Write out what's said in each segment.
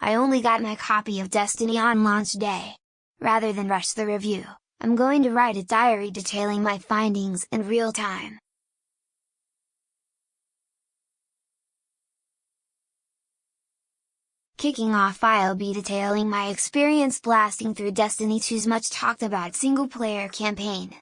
I only got my copy of Destiny on launch day. Rather than rush the review, I'm going to write a diary detailing my findings in real time. Kicking off, I'll be detailing my experience blasting through Destiny 2's much talked about single-player campaign.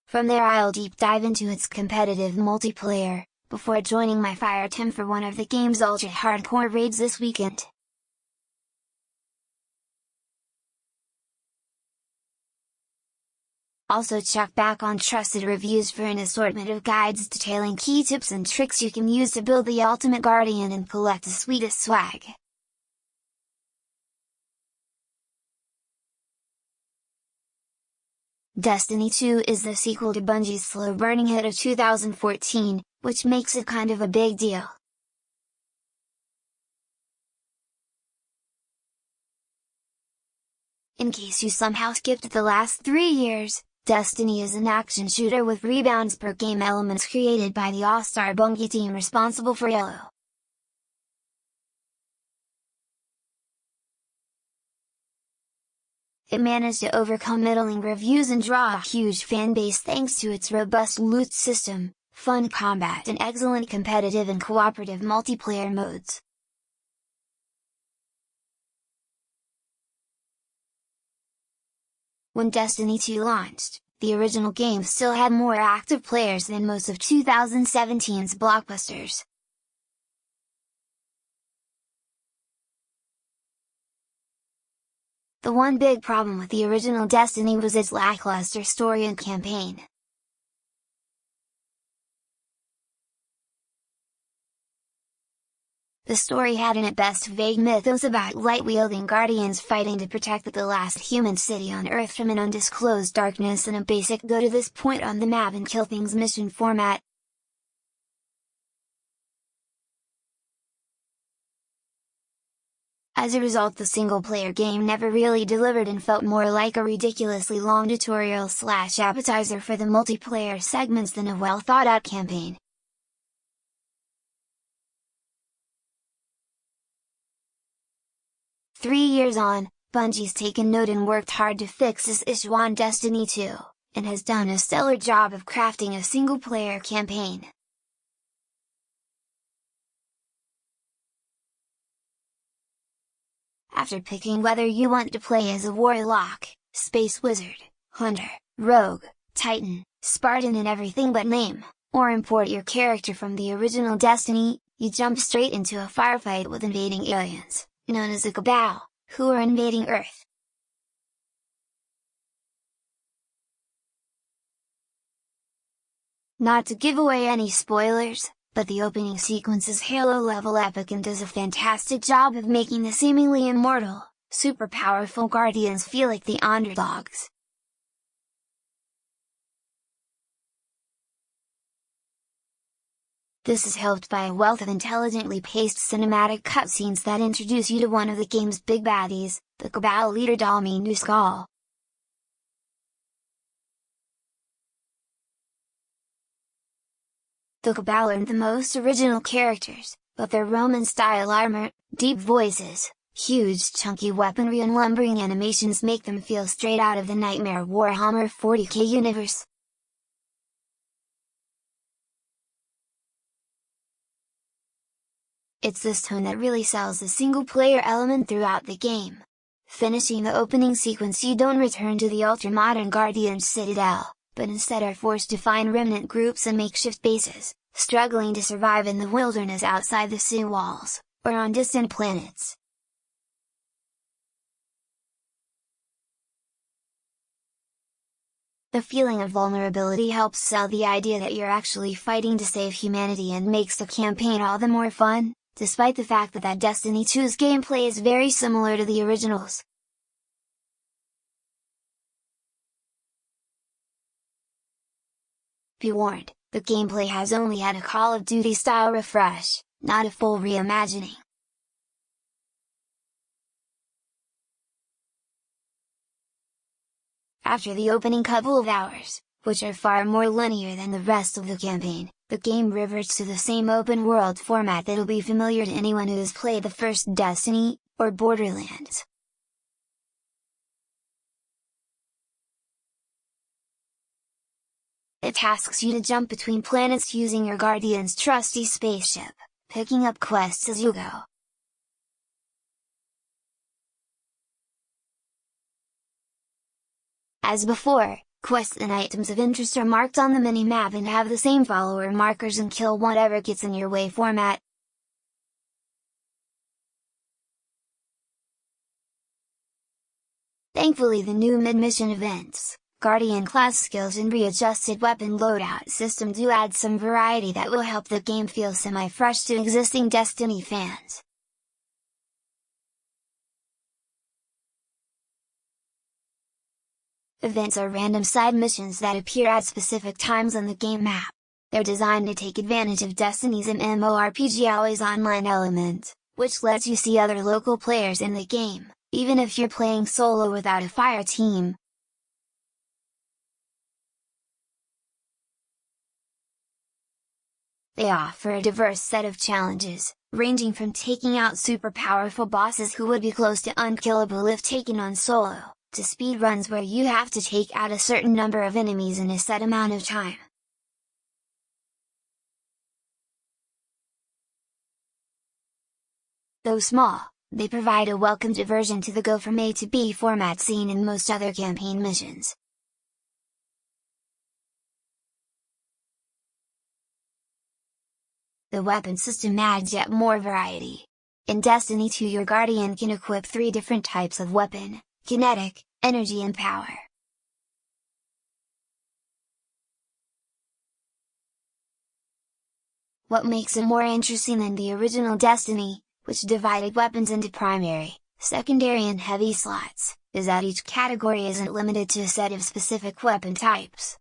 From there I'll deep dive into its competitive multiplayer, before joining my Fireteam for one of the game's ultra-hardcore raids this weekend. Also check back on trusted reviews for an assortment of guides detailing key tips and tricks you can use to build the ultimate guardian and collect the sweetest swag. Destiny 2 is the sequel to Bungie's slow-burning hit of 2014, which makes it kind of a big deal. In case you somehow skipped the last 3 years, Destiny is an action shooter with rebounds per game elements created by the all-star Bungie team responsible for Yellow. It managed to overcome middling reviews and draw a huge fanbase thanks to its robust loot system, fun combat and excellent competitive and cooperative multiplayer modes. When Destiny 2 launched, the original game still had more active players than most of 2017's blockbusters. The one big problem with the original Destiny was its lackluster story and campaign. The story had an at best vague mythos about light-wielding guardians fighting to protect the last human city on Earth from an undisclosed darkness, and a basic go to this point on the map and kill things mission format. As a result, the single-player game never really delivered and felt more like a ridiculously long tutorial/appetizer for the multiplayer segments than a well-thought-out campaign. Three years on, Bungie's taken note and worked hard to fix this issue on Destiny 2, and has done a stellar job of crafting a single-player campaign. After picking whether you want to play as a Warlock, Space Wizard, Hunter, Rogue, Titan, Spartan and everything but name, or import your character from the original Destiny, you jump straight into a firefight with invading aliens, known as the Cabal, who are invading Earth. Not to give away any spoilers, but the opening sequence is Halo-level epic and does a fantastic job of making the seemingly immortal, super powerful guardians feel like the underdogs. This is helped by a wealth of intelligently paced cinematic cutscenes that introduce you to one of the game's big baddies, the Cabal leader Dominus Ghaul. The Cabal aren't the most original characters, but their Roman-style armor, deep voices, huge chunky weaponry and lumbering animations make them feel straight out of the nightmare Warhammer 40k universe. It's this tone that really sells the single-player element throughout the game. Finishing the opening sequence, you don't return to the ultra-modern Guardian Citadel, but instead are forced to find remnant groups and makeshift bases, struggling to survive in the wilderness outside the city walls, or on distant planets. The feeling of vulnerability helps sell the idea that you're actually fighting to save humanity and makes the campaign all the more fun, despite the fact that Destiny 2's gameplay is very similar to the originals. Be warned, the gameplay has only had a Call of Duty style refresh, not a full reimagining. After the opening couple of hours, which are far more linear than the rest of the campaign, The game reverts to the same open world format that'll be familiar to anyone who has played the first Destiny, or Borderlands. It tasks you to jump between planets using your Guardian's trusty spaceship, picking up quests as you go. As before, quests and items of interest are marked on the minimap and have the same follower markers and kill whatever gets in your way format. Thankfully, the new mid-mission events, Guardian class skills and readjusted weapon loadout system do add some variety that will help the game feel semi-fresh to existing Destiny fans. Events are random side missions that appear at specific times on the game map. They're designed to take advantage of Destiny's MMORPG always online element, which lets you see other local players in the game, even if you're playing solo without a fireteam. They offer a diverse set of challenges, ranging from taking out super powerful bosses who would be close to unkillable if taken on solo, to speedruns where you have to take out a certain number of enemies in a set amount of time. Though small, they provide a welcome diversion to the go from A to B format seen in most other campaign missions. The weapon system adds yet more variety. In Destiny 2 your Guardian can equip 3 different types of weapon: kinetic, energy and power. What makes it more interesting than the original Destiny, which divided weapons into primary, secondary and heavy slots, is that each category isn't limited to a set of specific weapon types.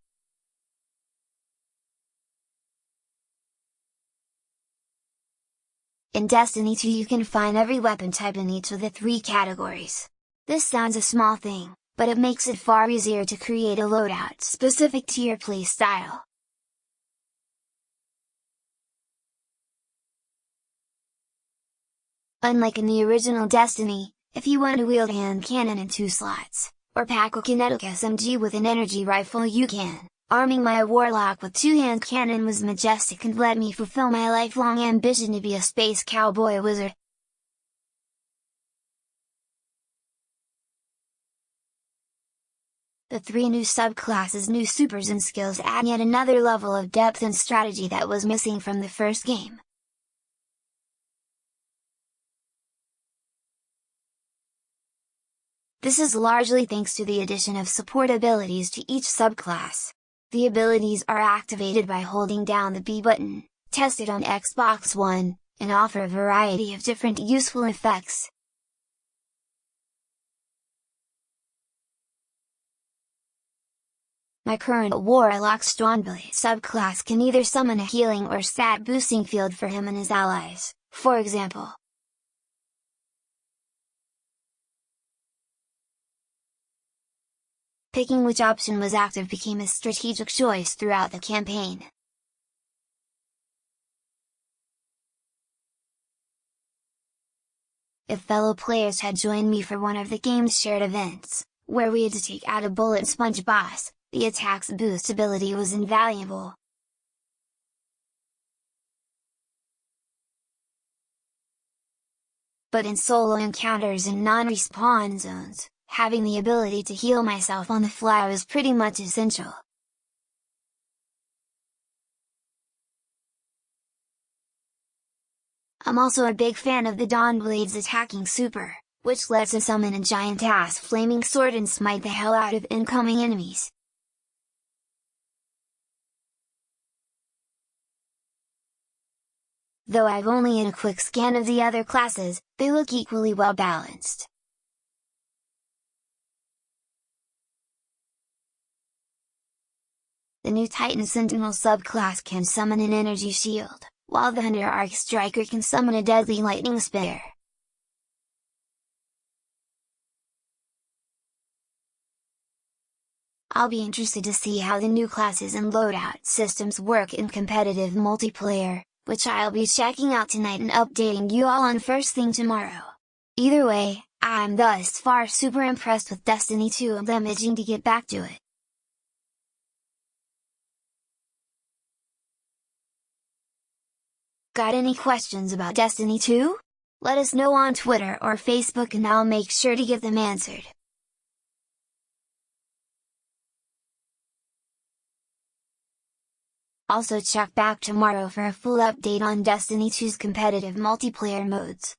In Destiny 2 you can find every weapon type in each of the 3 categories. This sounds a small thing, but it makes it far easier to create a loadout specific to your playstyle. Unlike in the original Destiny, if you want to wield a hand cannon in 2 slots, or pack a kinetic SMG with an energy rifle you can. Arming my Warlock with 2-hand cannon was majestic and let me fulfill my lifelong ambition to be a space cowboy wizard. The 3 new subclasses, new supers and skills add yet another level of depth and strategy that was missing from the first game. This is largely thanks to the addition of support abilities to each subclass. The abilities are activated by holding down the B button, tested on Xbox One, and offer a variety of different useful effects. My current Warlock's Stormblade subclass can either summon a healing or stat boosting field for him and his allies, for example. Picking which option was active became a strategic choice throughout the campaign. If fellow players had joined me for one of the game's shared events, where we had to take out a bullet sponge boss, the attack's boost ability was invaluable. But in solo encounters and non-respawn zones, having the ability to heal myself on the fly was pretty much essential. I'm also a big fan of the Dawnblade's attacking super, which lets him summon a giant-ass flaming sword and smite the hell out of incoming enemies. Though I've only had a quick scan of the other classes, they look equally well balanced. The new Titan Sentinel subclass can summon an energy shield, while the Hunter Arc Striker can summon a deadly lightning spear. I'll be interested to see how the new classes and loadout systems work in competitive multiplayer, which I'll be checking out tonight and updating you all on first thing tomorrow. Either way, I'm thus far super impressed with Destiny 2 and I'm itching to get back to it. Got any questions about Destiny 2? Let us know on Twitter or Facebook and I'll make sure to get them answered. Also check back tomorrow for a full update on Destiny 2's competitive multiplayer modes.